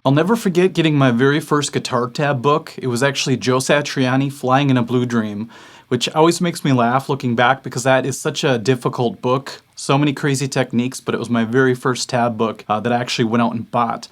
I'll never forget getting my very first guitar tab book. It was actually Joe Satriani, Flying in a Blue Dream, which always makes me laugh looking back because that is such a difficult book. So many crazy techniques, but it was my very first tab book that I actually went out and bought.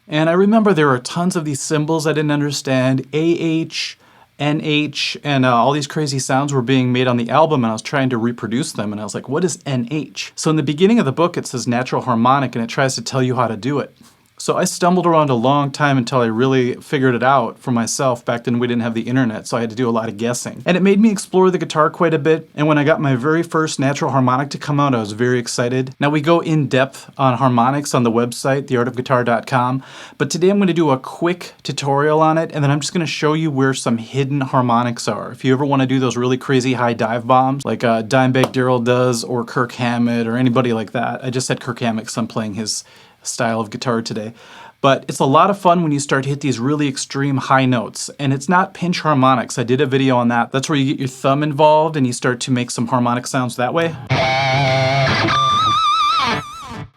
And I remember there were tons of these symbols I didn't understand. AH, NH, and all these crazy sounds were being made on the album, and I was trying to reproduce them, and I was like, what is NH? So in the beginning of the book, it says natural harmonic, and it tries to tell you how to do it. So I stumbled around a long time until I really figured it out for myself. Back then we didn't have the internet, so I had to do a lot of guessing. And it made me explore the guitar quite a bit, and when I got my very first natural harmonic to come out, I was very excited. Now we go in depth on harmonics on the website, theartofguitar.com, but today I'm going to do a quick tutorial on it, and then I'm just going to show you where some hidden harmonics are. If you ever want to do those really crazy high dive bombs, like Dimebag Darrell does, or Kirk Hammett, or anybody like that. I just said Kirk Hammett because I'm playing his style of guitar today. But it's a lot of fun when you start to hit these really extreme high notes. And it's not pinch harmonics. I did a video on that. That's where you get your thumb involved and you start to make some harmonic sounds that way.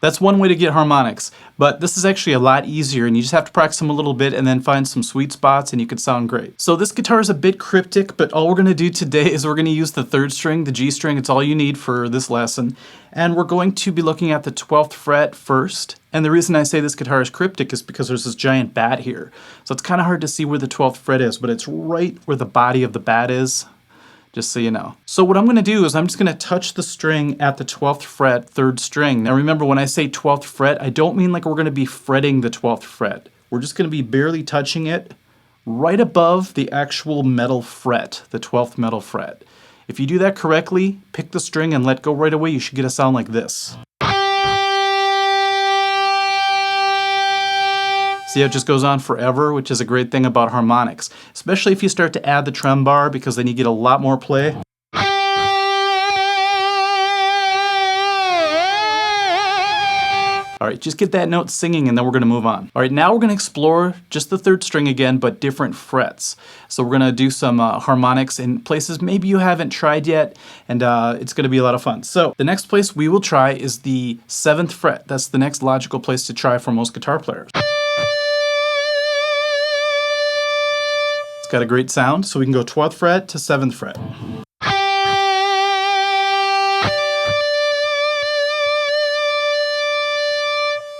That's one way to get harmonics, but this is actually a lot easier and you just have to practice them a little bit and then find some sweet spots and you could sound great. So this guitar is a bit cryptic, but all we're going to do today is we're going to use the 3rd string, the G string. It's all you need for this lesson. And we're going to be looking at the 12th fret first. And the reason I say this guitar is cryptic is because there's this giant bat here. So it's kind of hard to see where the 12th fret is, but it's right where the body of the bat is. Just so you know. So what I'm going to do is I'm just going to touch the string at the 12th fret, 3rd string. Now remember, when I say 12th fret, I don't mean like we're going to be fretting the 12th fret. We're just going to be barely touching it right above the actual metal fret, the 12th metal fret. If you do that correctly, pick the string and let go right away, you should get a sound like this. See how it just goes on forever, which is a great thing about harmonics, especially if you start to add the trem bar, because then you get a lot more play. All right, just get that note singing and then we're going to move on. All right, now we're going to explore just the 3rd string again, but different frets. So we're going to do some harmonics in places maybe you haven't tried yet, and it's going to be a lot of fun. So the next place we will try is the 7th fret. That's the next logical place to try for most guitar players. Got a great sound, so we can go 12th fret to 7th fret.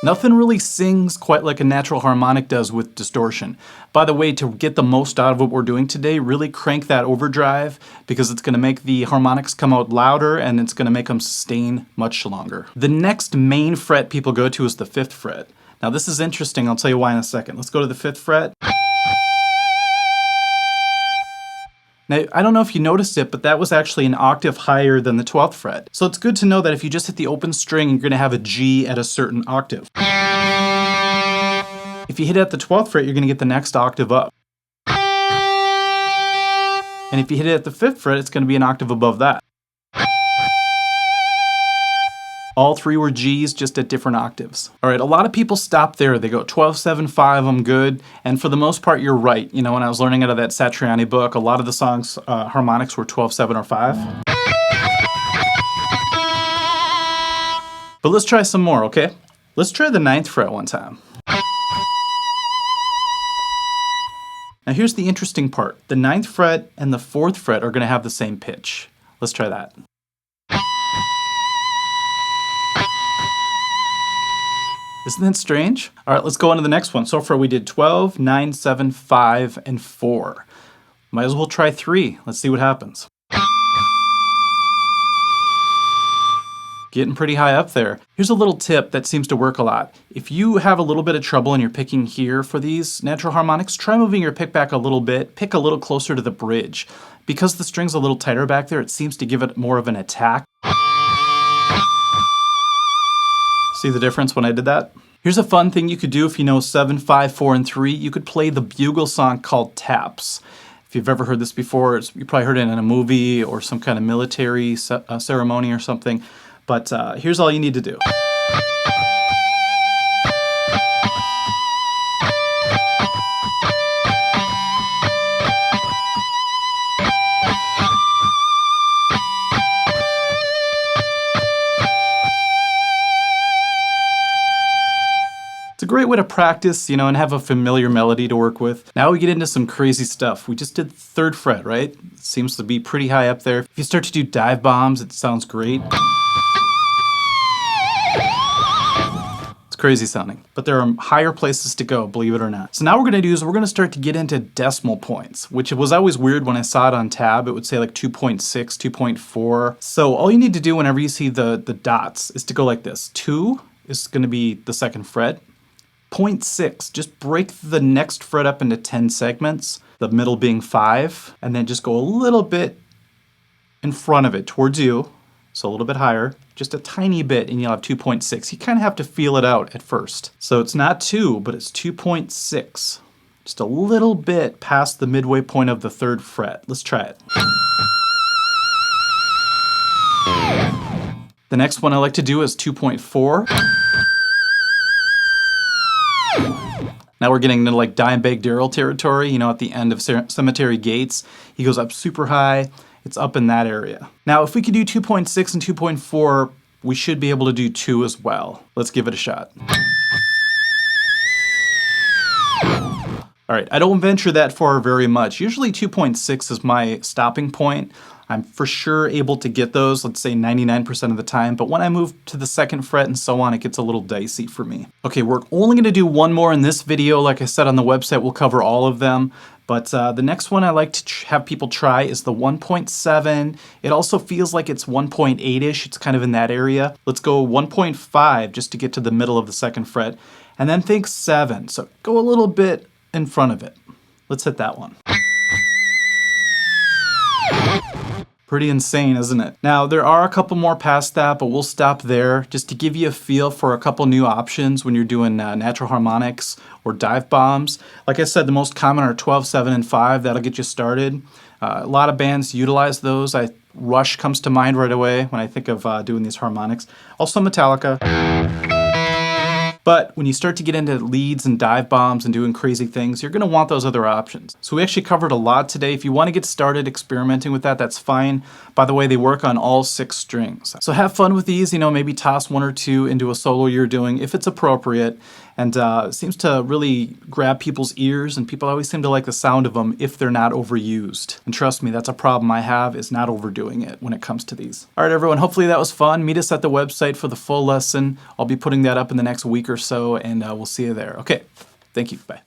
Nothing really sings quite like a natural harmonic does with distortion. By the way, to get the most out of what we're doing today, really crank that overdrive because it's going to make the harmonics come out louder and it's going to make them sustain much longer. The next main fret people go to is the 5th fret. Now this is interesting, I'll tell you why in a second. Let's go to the 5th fret. Now, I don't know if you noticed it, but that was actually an octave higher than the 12th fret. So it's good to know that if you just hit the open string, you're going to have a G at a certain octave. If you hit it at the 12th fret, you're going to get the next octave up. And if you hit it at the 5th fret, it's going to be an octave above that. All 3 were G's, just at different octaves. All right, a lot of people stop there. They go 12, 7, 5, I'm good. And for the most part, you're right. You know, when I was learning out of that Satriani book, a lot of the songs, harmonics were 12, 7, or 5. But let's try some more, okay? Let's try the 9th fret one time. Now here's the interesting part. The 9th fret and the 4th fret are going to have the same pitch. Let's try that. Isn't that strange? All right, let's go on to the next one. So far we did 12, 9, 7, 5, and 4. Might as well try 3. Let's see what happens. Getting pretty high up there. Here's a little tip that seems to work a lot. If you have a little bit of trouble and you're picking here for these natural harmonics, try moving your pick back a little bit. Pick a little closer to the bridge. Because the string's a little tighter back there, it seems to give it more of an attack. See the difference when I did that? Here's a fun thing you could do if you know 7, 5, 4, and 3. You could play the bugle song called taps. If you've ever heard this before, you probably heard it in a movie or some kind of military ceremony or something. But here's all you need to do. great way to practice, you know, and have a familiar melody to work with. Now we get into some crazy stuff. We just did 3rd fret, right? It seems to be pretty high up there. If you start to do dive bombs, it sounds great. Crazy sounding, but there are higher places to go, believe it or not. So now what we're going to do is we're going to start to get into decimal points, which was always weird when I saw it on tab. It would say like 2.6, 2.4. So all you need to do whenever you see the dots is to go like this. 2 is going to be the 2nd fret. 0.6, just break the next fret up into 10 segments, the middle being 5, and then just go a little bit in front of it towards you. So a little bit higher, just a tiny bit, and you'll have 2.6. You kind of have to feel it out at first. So it's not 2, but it's 2.6. Just a little bit past the midway point of the 3rd fret. Let's try it. The next one I like to do is 2.4. Now we're getting into like Dimebag Darrell territory, you know, at the end of Cemetery Gates. He goes up super high. It's up in that area. Now, if we could do 2.6 and 2.4, we should be able to do 2 as well. Let's give it a shot. All right, I don't venture that far very much. Usually 2.6 is my stopping point. I'm for sure able to get those, let's say 99% of the time, but when I move to the 2nd fret and so on, it gets a little dicey for me. Okay, we're only gonna do one more in this video. Like I said on the website, we'll cover all of them. But the next one I like to have people try is the 1.7. It also feels like it's 1.8-ish. It's kind of in that area. Let's go 1.5 just to get to the middle of the 2nd fret. And then think 7. So go a little bit in front of it. Let's hit that one. Pretty insane, isn't it? Now, there are a couple more past that, but we'll stop there just to give you a feel for a couple new options when you're doing natural harmonics or dive bombs. Like I said, the most common are 12, 7, and 5. That'll get you started. A lot of bands utilize those. Rush comes to mind right away when I think of doing these harmonics. Also Metallica. But when you start to get into leads and dive bombs and doing crazy things, you're going to want those other options. So we actually covered a lot today. If you want to get started experimenting with that, that's fine. By the way, they work on all 6 strings. So have fun with these, you know, maybe toss 1 or 2 into a solo you're doing if it's appropriate. And it seems to really grab people's ears, and people always seem to like the sound of them if they're not overused. And trust me, that's a problem I have, is not overdoing it when it comes to these. All right, everyone, hopefully that was fun. Meet us at the website for the full lesson. I'll be putting that up in the next week or so, and we'll see you there. Okay, thank you. Bye.